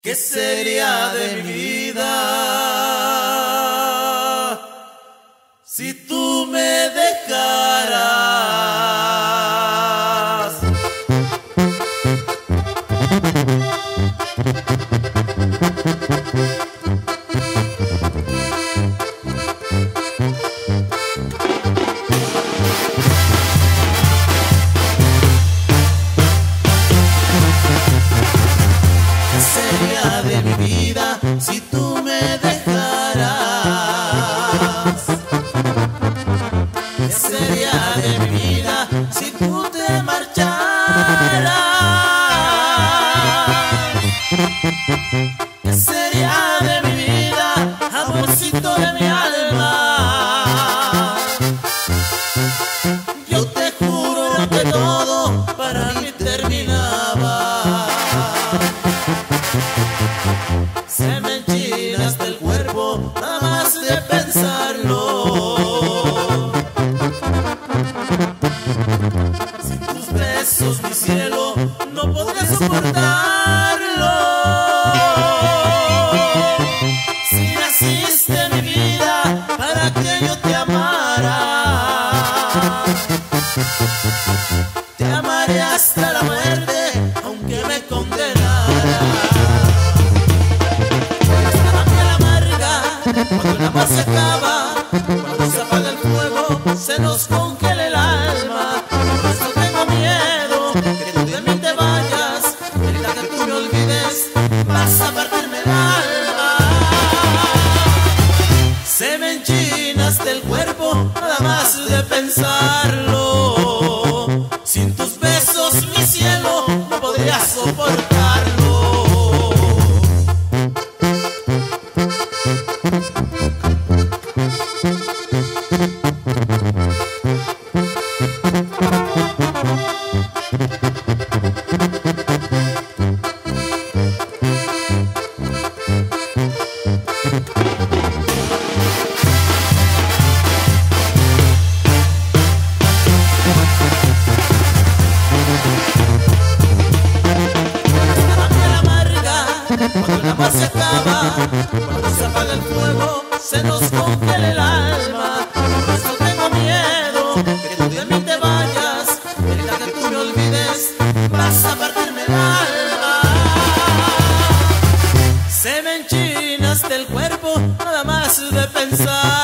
¿Qué sería de mi vida si tú me dejaras? ¿Qué sería de mi vida si tú me dejaras? ¿Qué sería de mi vida si tú te marcharas? ¿Qué sería de mi vida, amorcito de mi alma? Yo te juro que todo para mí terminaba. Se me enchina hasta el cuerpo nada más de pensarlo. Sin tus besos, mi cielo, no podré soportarlo. Si naciste en mi vida para que yo te amara, te amaré hasta la muerte, aunque me condenara. Cuando el amor se acaba, cuando se apaga el fuego, se nos congela el alma. Por eso tengo miedo que tú de mí te vayas, ahorita que tú me olvides, vas a partirme el alma. Se me enchina hasta el cuerpo nada más de pensarlo. Sin tus besos, mi cielo, no podría soportarlo. Cuando el amor se acaba, cuando se apaga el fuego, se nos congela el alma. Por eso tengo miedo que tú de mí te vayas, ahorita que tú me olvides, vas a partirme el alma. Se me enchina hasta el cuerpo nada más de pensar.